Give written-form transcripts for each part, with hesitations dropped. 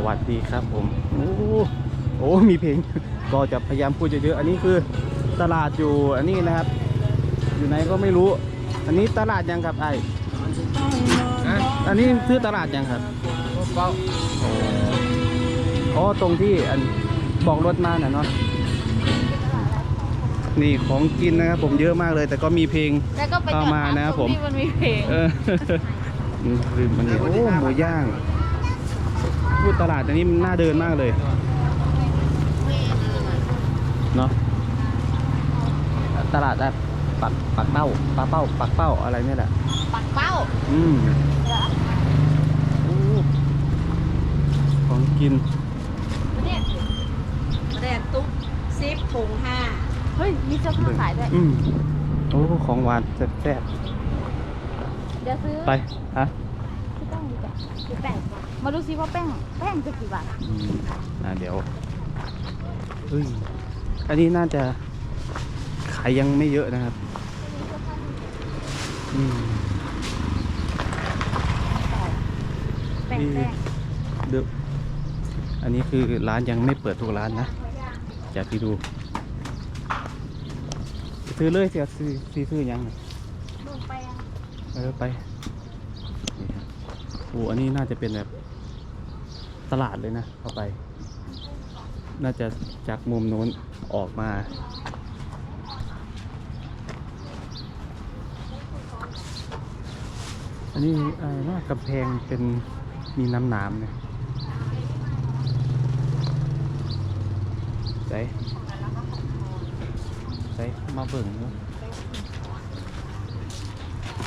วัสดีครับผมโอ้มีเพลงก็จะพยายามพูดเยอะๆอันนี้คือตลาดอยู่อันนี้นะครับ อยู่ไหนก็ไม่รู้ อันนี้ตลาดยังครับไอ้อันนี้ซื้อตลาดยังครับอ๋อตรงที่อันบอกรถมาน่ะเนาะนี่ของกินนะครับผมเยอะมากเลย แต่ก็มีเพลงเข้ามานะครับผมมันมีเพลงลืมมันนี่โอ้หมูย่างพูดตลาดอันนี้มันน่าเดินมากเลยเนาะตลาดแบบปักเป้าอะไรเนี่ยแหละปักเป้าของกินเนี่ยแดดตุ๊กซิปถุง5เฮ้ยมีเสื้อผ้าขายด้วยโอ้ของหวานแซ่บเดี๋ยวซื้อไปฮะซื้อแป้งดีกว่าซื้อแป้งมาดูซิว่าแป้งจะกี่บาทเดี๋ยวอันนี้น่าจะขายยังไม่เยอะนะครับแป้งเดี๋ยวอันนี้คือร้านยังไม่เปิดทุกร้านนะจะไปดูซื้อเลยเสียซื้อยังไปโอ้อันนี้น่าจะเป็นแบบตลาดเลยนะเข้าไปน่าจะจากมุมโน้นออกมาอันนี้ว่ากำแพงเป็นมีน้ำเนี่ยใส่มาเบิ่ง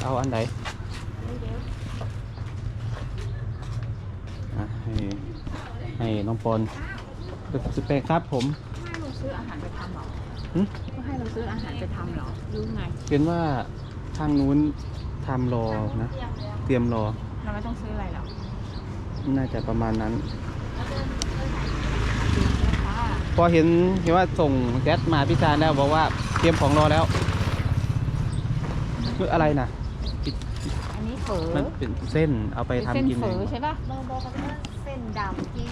เอาอันไหนให้น้องปอนสุดแปลกครับผมให้เราซื้ออาหารไปทำหรอก็ให้เราซื้ออาหารไปทำหรอรู้ไงเป็นว่าทางนู้นทำรอนะเตรียมรอเราไม่ต้องซื้ออะไรหรอกน่าจะประมาณนั้นพอเห็นว่าส่งแก๊สมาพิจารณาแล้วบอกว่าเตรียมของรอแล้วคืออะไรนะอันนี้เฝอมันเป็นเส้นเอาไปทำกินเองใช่ปะบอกเขาว่าเส้นดำที่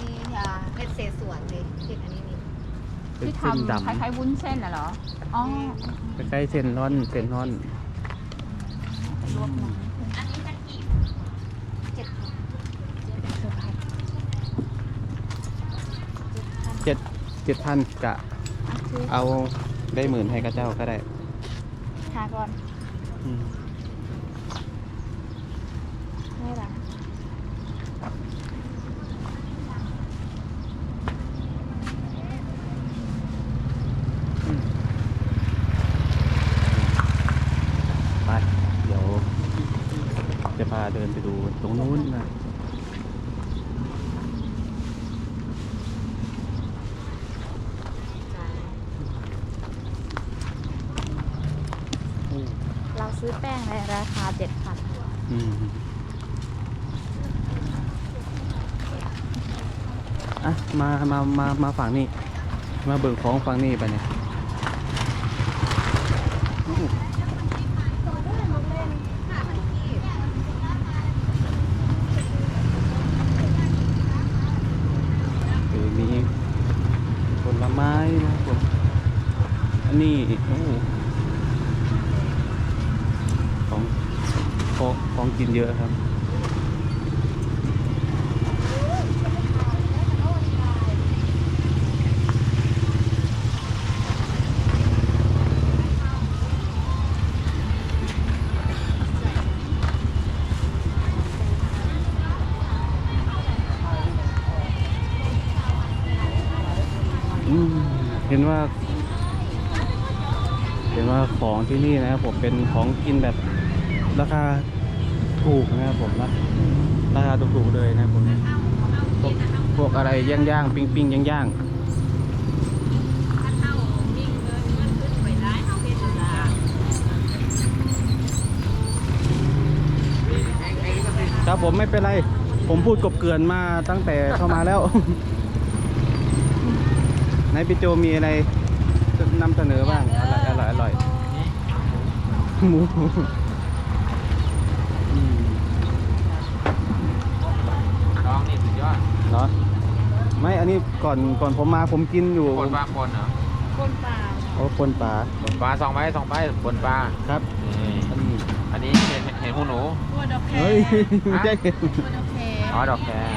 เป็นเศษส่วนเลยเด็กอันนี้นี่ที่ทำคล้ายๆวุ้นเส้นน่ะเหรออ๋อคล้ายๆเส้นร่อนรวมอันนี้จะกี่7,000กะเอาได้10,000ให้กระเจ้าก็ได้หาก่อนไม่ละไปเดี๋ยวจะพาเดินไปดูตรงนู้นนะเราซื้อแป้งในราคา 7,000มาฝั่งนี้มาเบิกของฝั่งนี้ไปเนี่ยมีผลไม้นะผมอันนี้ของกินเยอะครับเห็นว่าของที่นี่นะครับผมเป็นของกินแบบราคาถูกนะครับผมนะราคาถูกๆเลยนะครับผมพวกอะไรย่างปิ้งย่างครับผมไม่เป็นไรผมพูดกบเกลื่อนมาตั้งแต่เข้ามาแล้วไหนพี่โจมีอะไรนำเสนอบ้างอร่อยหมูน้องนี่สุดยอด เนาะ ไม่อันนี้ก่อนผมมาผมกินอยู่ คนปลาคนเหรอ คนเปล่า โอ้ปนปลา คนปลา2 ใบ 2 ใบคนปลา ครับ นี่อันนี้เห็นหูหนู ตัวดอกแค เฮ้ยไม่ใช่ ตัวดอกแค อ๋อดอกแคร์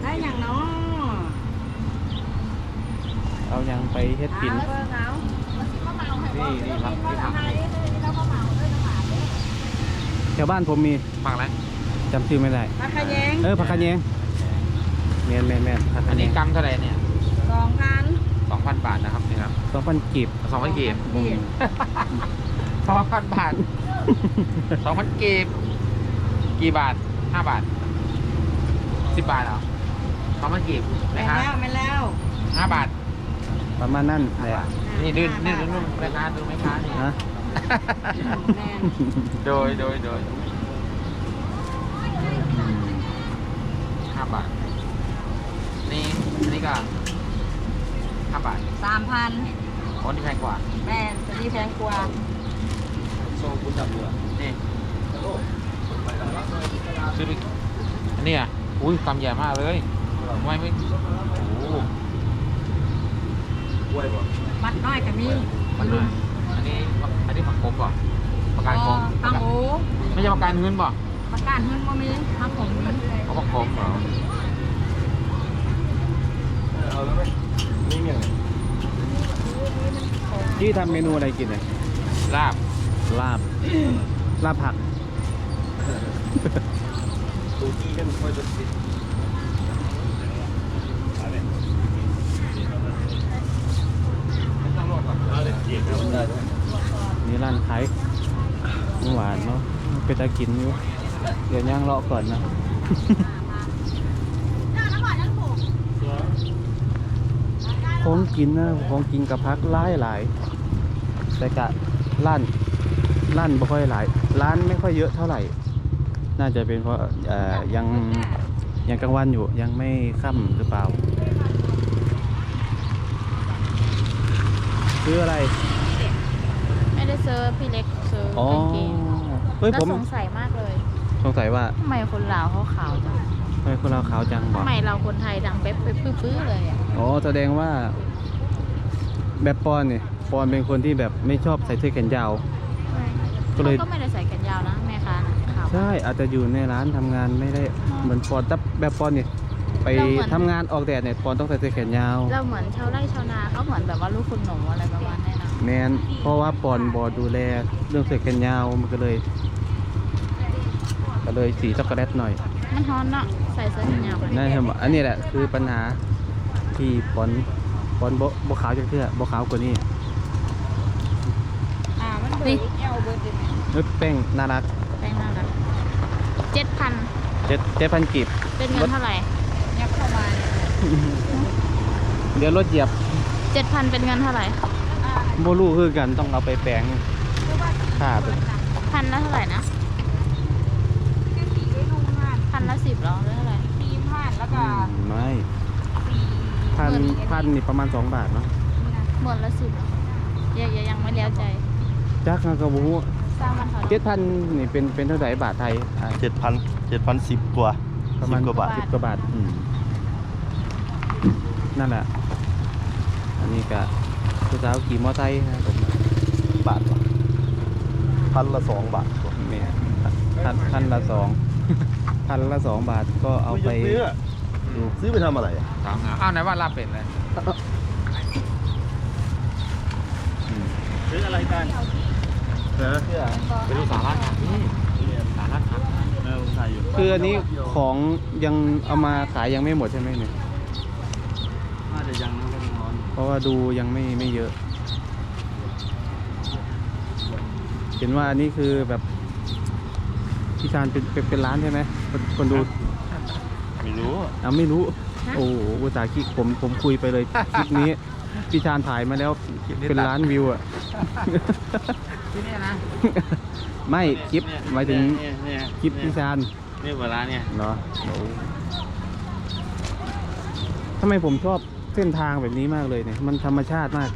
ได้อย่างเนาะ เอายังไปเฮ็ดกิน เบอร์เขา นี่ครับที่ผัก แถวบ้านผมมี ผักอะไร จำชื่อไม่ได้ ผักขะแยง ผักคะแยงแม่นผัก อั คะ น แย นี้ ง กำเท่าไหร่เนี่ย 2,000 2,000 บาทนะครับนี่ครับ 2,000กีบ 2,000 กีบ อืม 2,000 บาท 2,000 กีบกี่บาท 5 บาท 10 บาทเหรอ 2,000 กีบ ไม่ นะค แล้ รับ วไม่แล้ว 5 บาท ประมาณนั้นแหละ นี่ดูนี่ดูแม่ค้าดูแม่ค้านี่ นะ แม่น โดย5 บาท นี่ก็5 บาท 3,000 คนที่แพงกว่า แม่นตัวนี้แพงกว่า โซ่คุณจับเรือนี่ซื้อไปอันนี้อ่ะอุ้ยกำใหญ่มากเลยไม่โอ้โห มัดน้อยก็มี มันด้วยอันนี้ผักขมป่ะผักกาดขม ปังโอ ไม่ใช่ผักกาดเงินป่ะ ประกาศเงินบ่มีผักผมมี เขาผักขมเหรอ ที่ทำเมนูอะไรกินเนี่ย ลาบ ลาบลาบผักนี่ร้านขายของหวานเนาะไปตากินอยู่เดี๋ยวย่างเลาะก่อนนะของกินนะของกินกับพักหลายแต่กะร้านไม่ค่อยหลายร้านไม่ค่อยเยอะเท่าไหร่ น่าจะเป็นเพราะยังกลางวันอยู่ยังไม่ค่ำหรือเปล่าซื้ออะไร ไม่ได้เซิร์ฟพี่เล็กเซิร์ฟ อ๋อก างเกง เฮ้ย แล้ว ผม สงสัยมากเลย สงสัยว่า ทำไมคนลาวเขาขาวจัง ทำไมคนเราขาวจังบอก ทำไมเราคนไทยดังเป๊ะปื้อๆเลยอ่ะ อ๋อแสดงว่าแบบปอนเนี่ยปอนเป็นคนที่แบบไม่ชอบใส่เสื้อแขนยาว ก็เลย เขาก็ไม่ได้ใส่แขนยาวนะแม่ค้านะขาว ใช่อาจจะอยู่ในร้านทำงานไม่ได้เหมือนปอนแต่แบบปอนเนี่ยไปทำงานออกแดดเนี่ยปอนต้องใส่เสื้อแขนยาว เราเหมือนชาวไร่ชาวนาเขาเหมือนแบบว่าลูกคุณหนูอะไรประมาณนี้นะ แมนเพราะว่าปอนบอดูแลเรื่องเสื้อแขนยาวมันก็เลยสีช็อกโกแลตหน่อย มันฮอนเนาะใส่เสื้อแขนยาวกัน นั่นครับอันนี้แหละคือปัญหาที่ปอนบ่ขาวจังเทื่อบ่ขาวกว่านี้ มันเบิดเอวเบิดดิ เฮ้ยแป้งน่ารัก แพงมากนะ7,000 7,000กีบ เป็นเงินเท่าไหร่ ยับเข้ามาเนี่ย เดี๋ยวรถเหยียบ 7,000เป็นเงินเท่าไหร่ โบลูคือกันต้องเอาไปแปลงค่าเป็น พันละเท่าไหร่นะ คือสีด้วยนุ่งห่าน พันละ10หรอหรือเท่าไหร่ ตีมห่านแล้วก็ ไม่พันนี่ประมาณ2 บาทเนาะ หมดละ10หรอยังไม่แล้วใจ จักกระบู สร้างมันเท่าไหร่ 7,000นี่เป็นเท่าไหร่บาทไทยอ่ะ 7,10 กว่า ประมาณ 10 กว่าบาท 10 กว่าบาทนั่นแหละอันนี้ก็ผู้สาวขี่มอไซค์นะครับผม บาทพันละ2 บาท เนี่ยพันละ2 พันละ 2 บาทก็เอาไปดู ซื้อไปทำอะไรถามอ้าวไหนว่าลาบเป็ดเลย ซื้ออะไรกัน ไปดูสาระผักนี่สาระผัก คืออันนี้ของยังเอามาขายยังไม่หมดใช่ไหมเนี่ย น่าจะยังนะก็ยังร้อน เพราะว่าดูยังไม่เยอะ เห็นว่าอันนี้คือแบบพี่ชานเป็นร้านใช่ไหมคนดู ไม่รู้ ไม่รู้ โอ้โหอุตส่าห์คิดผมคุยไปเลย คลิปนี้พี่ชานถ่ายมาแล้วเป็นล้านวิวอ่ะ ที่นี่นะ ไม่คลิปหมายถึงคลิปพี่ชาน นี่เวลาเนี่ย เนาะโอ้ ำไมผมชอบเส้นทางแบบนี้มากเลยเนี่ย มันธรรมชาติมาก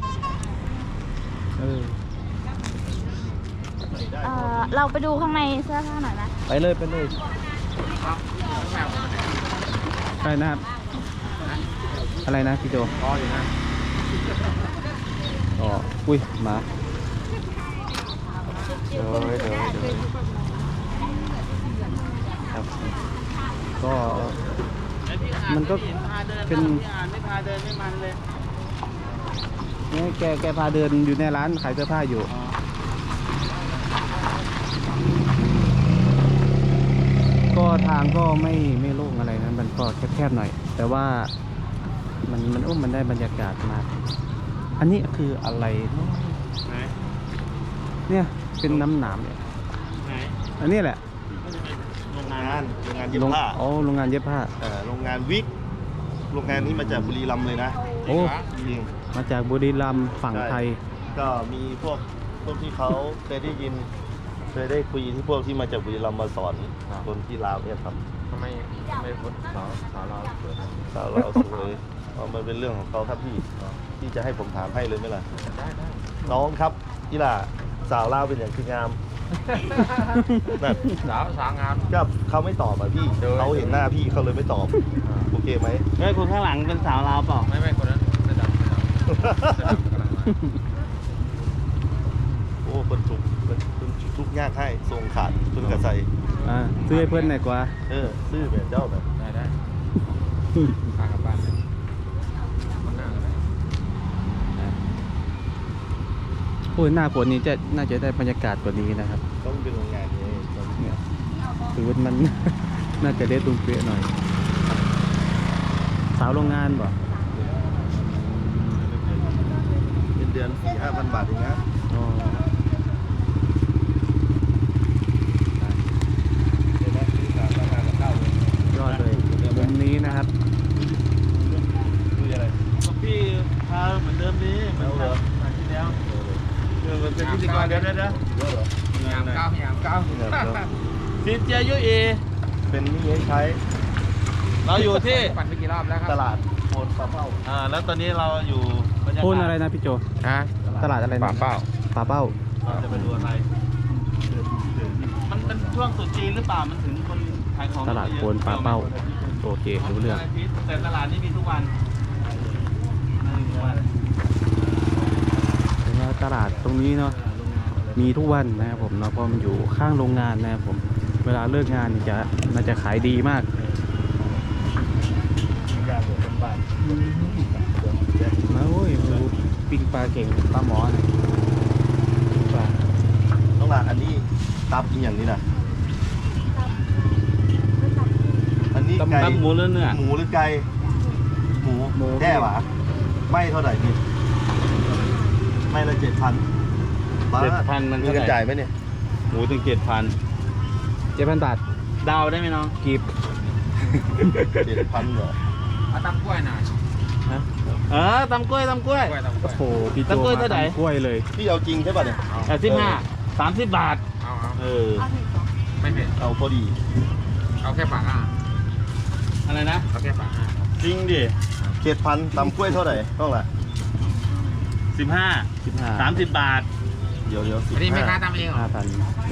เราไปดูข้างในเสื้อผ้าหน่อยนะ ไปเลยไปเลยอะไรนะครับ อะไรนะพี่โจ พออยู่นะ อ๋ออุ้ยหมาเดี๋ยวครับก็มันก็เป็นไม่พาเดินไม่มันเลยนี่แกพาเดินอยู่ในร้านขายเสื้อผ้าอยู่ก็ทางก็ไม่โล่งอะไรนะมันก็แคบๆหน่อย แต่ว่ามันได้บรรยากาศมากอันนี้คืออะไรเนอะ ไหน เนี่ยเป็นน้ำหนามเนี่ย ไหน อันนี้แหละ โรงงานเย็บผ้า อ๋อโรงงานเย็บผ้า โรงงานวิกโรงงานนี้มาจากบุรีรัมย์เลยนะ โอ้ จริง มาจากบุรีรัมย์ฝั่งไทย ก็มีพวกที่เขาเคยได้ยินเคยได้คุยที่พวกที่มาจากบุรีรัมย์มาสอนคนที่ลาวเนี่ยครับ ทำไมคนสาวเราเปิด สาวลาวสวยมันเป็นเรื่องของเขาครับพี่จะให้ผมถามให้เลยไหมล่ะ ได้ น้องครับอีหล่าสาวลาวเป็นอย่างคืองามนั่น สาวงาม ก็เขาไม่ตอบอ่ะพี่เขาเห็นหน้าพี่เขาเลยไม่ตอบโอเคไหม เฮ้ยคนข้างหลังเป็นสาวลาวเปล่า ไม่คนนั้นเสื้อดำกำลังมา โอ้คนทุกยากให้ทรงขาดคุณกระใส ซื้อให้เพื่อนหน่อยกว่า ซื่อแบบเจ้าแบบ ได้พากลับบ้านเลยคนหน้าก็ได้ โอ้ยหน้าฝนนี้น่าจะได้บรรยากาศกว่านี้นะครับ ต้องเป็นโรงงานนี้ เนี่ยคือว่ามัน น่าจะได้ตุ้มเปี้ยหน่อย สาวโรงงานบ่ เป็นเดือน 4-5,000 บาทเองนะ อ๋อ เห็นไหมที่สามงานกับข้าวเลย ยอดเลยมุมนี้นะครับ คุยอะไร พี่พาเหมือนเดิมนี้ แล้วเหรอ ที่แล้วมันเป็นพิธีกรเดี๋ยว เยอะเหรอ พยายามก้าว สิเจียยุเอ เป็นนี่ให้ใช้ เราอยู่ที่ ปั่นไปกี่รอบแล้วครับ ตลาดโพนปลาเป้า แล้วตอนนี้เราอยู่โพนอะไรนะพี่โจ ฮะ ตลาดอะไรนะ ป่าเป้า ป่าเป้า เราจะไปดูอะไร มันเป็นช่วงตรุษจีนหรือเปล่า มันถึงคนขายของ ตลาดโพนป่าเป้า โอเครู้เรื่อง วันอาทิตย์แต่ตลาดนี่มีทุกวัน แล้วตลาดตรงนี้เนาะมีทุกวันนะครับผมเนาะเพราะมันอยู่ข้างโรงงานนะครับผมเวลาเลิกงานนี่น่าจะขายดีมาก ยากกว่าคนบ้าน มาโอ้ยดูปิ้งปลาเก่งปลาหมอนะปิ้งปลา ต้องลาอันนี้ตับอีกอย่างนี้นะอันนี้ไก่ ตับหมูหรือเนื้อ หมูหรือไก่หมูแย่หวะไม่เท่าไหร่พี่ไม่ละ7,000 7,000 มัน มี เท่า กัน ไห จ่า ร่ ยไหมเนี่ย หมูถึง 7,000 7,000 บาท ดาวได้ไหมน้อง กีบ 7,000เหรอ เอาตำกล้วยหน่อย ตำกล้วย กล้วย โอ้โหพี่โจ ตะกล้วย มา เท่าไหร่ ทำกล้วยเลย พี่เอาจริงใช่ป่ะเนี่ย 15 30 บาท เอา เออ ไม่เผ็ด เอาพอดี เอาแค่ปากอ่ะ อะไรนะ เอาแค่ปากอ่ะ จริงดิ 7,000ตำกล้วยเท่าไหร่ต้องละ 15 15 30 บาท เดี๋ยว อันนี้ไม่ค้าตำเองเหรอ 5,000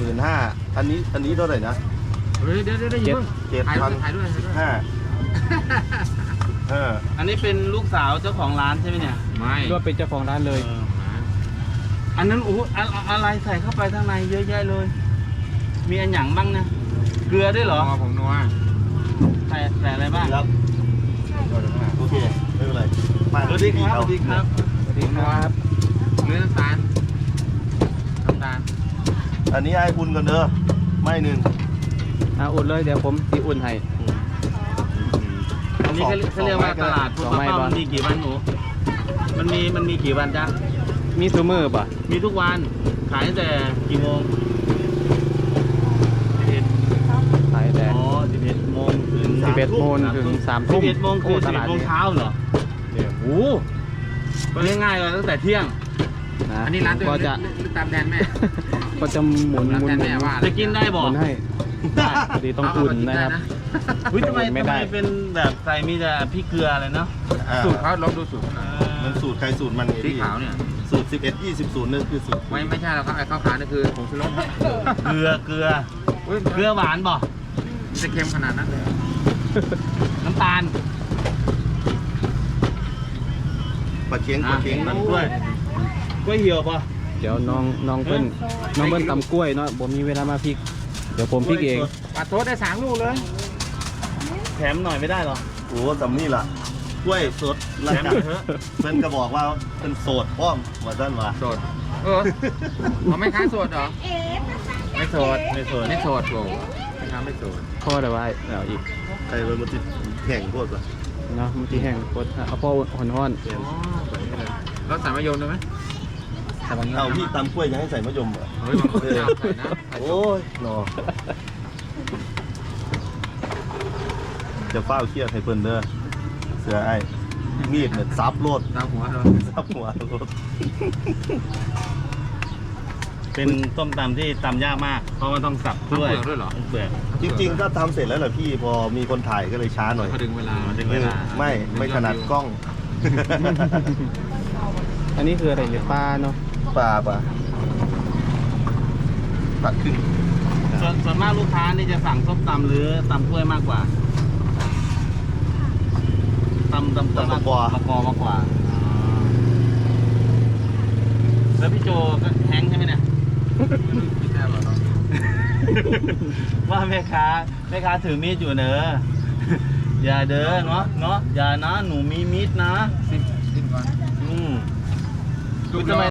15,000อันนี้เท่าไหร่นะ เฮ้ยเดี๋ยวอย่าเพิ่ง 7,000 ถ่ายด้วย 5 อันนี้เป็นลูกสาวเจ้าของร้านใช่ไหมเนี่ย ไม่ ก็เป็นเจ้าของร้านเลย อันนั้นอะไรใส่เข้าไปข้างในเยอะแยะเลย มีอันหยังบ้างนะ เกลือด้วยเหรอ ผมนัว ใส่อะไรบ้าง ครับโอเคไม่เป็นไรมา สวัสดีครับ สวัสดีครับ สวัสดีครับ เนื้อน้ำตาล อันนี้ไอ้อุ่นกันเด้อไม่หนึ่ง อุ่นเลยเดี๋ยวผมตีอุ่นให้ อันนี้เขาเรียกว่าตลาดพุทธ สองไม้ เป้า บอล มันมีกี่วันหนูมันมีกี่วันจ๊ะ มีซูเมอร์ป่ะ มีทุกวัน ขายตั้งแต่กี่โมง ขายแต่ อ๋อ11 โมงถึง 11 โมงถึง3 ทุ่ม 11 โมงคือ ตลาด 11 โมง นี้ เช้าเหรอ เนี่ย โอ้โหก็ง่ายๆเลยตั้งแต่เที่ยง อันนี้ร้านตัว ก็จะ ตามแดนแม่ ก็จะหมุน ตามแดนแม่ว่า จะกินได้ ห บอก มุนให้ได้พอดีต้องอุ่นนะครับ เ อุ้ยทำไม ไม่ได้ เป็นแบบใส่มีแต่พริกเกลืออะไรเนาะ สูตรเขาลองดูสูตร มันสูตรใครสูตรมันไง สี พี่ ขาวเนี่ย สูตร 11 20 0นั่นคือสูตร ไม่ใช่แล้วครับไอ้ข้าวขาวนี่คือผงชูรส เกลือ เกลือ หวานบ่ จะเค็มขนาดนั้นเลย น้ำตาล ปลาเค็ง มันกล้วยเหี่ยวป่ะ เดี๋ยวน้องเปิ้ลตำกล้วยเนาะผมมีเวลามาพริก เดี๋ยวผมพริกเอง ปลาโต๊ดได้3 ลูกเลย แถมหน่อยไม่ได้หรอ โอ้สำนี่ล่ะกล้วยสดแล้ว แถม กั เถอะ เพิ่นก็บอกว่าเป็นโสดพร้อมว่าซั่นว่า โสดเขาไม่ค้าโสดเหรอ ไม่โสด ไม่สวย ไม่โสดโหไม่ค้าไม่โสด พ่อแต่ว่าเอาอีก ใครมันติดแข่งโคตรว่ะ เนาะมันที่แห้งโคตรเอาพ่อห่อน แล้วใส่มะยมได้ไหม เอาพี่ตำกล้วยยังให้ใส่มะยมเหรอ เฮ้ยบางคนไม่เอาใส่นะ โอ้ยหนอจะเฝ้าเครียดให้เพิ่นเด้อเสือไอ้มีดเนี่ยซับโลด ตามหัวเรา ซับหัวโลด เป็นต้มตำที่ตำยากมาก เพราะว่าต้องสับ ด้ ด้ ว วย ย ด้วยเหรอ เปลือก จริงๆก็ทำเสร็จแล้วแหละพี่พอมีคนถ่ายก็เลยช้าหน่อย เขาดึงเวลา ดึงเวลา ไม่ถนัดกล้อง ๆอันนี้คืออะไรเนี่ยปลาเนาะ ปลาตัดขึ้น ส่วนมากลูกค้านี่จะสั่งส้มตำหรือตำกล้วยมากกว่าตำกล้วยมากกว่ามากกว่าแล้วพี่โจก็แฮงค์ใช่ไหมเนี่ย ไม่ใช่หรอ ว่าแม่ค้าถือมีดอยู่เนอะอย่าเด้อเนาะอย่านะหนูมีมีดนะ สิ้นก่อน อืม ลูกทำไม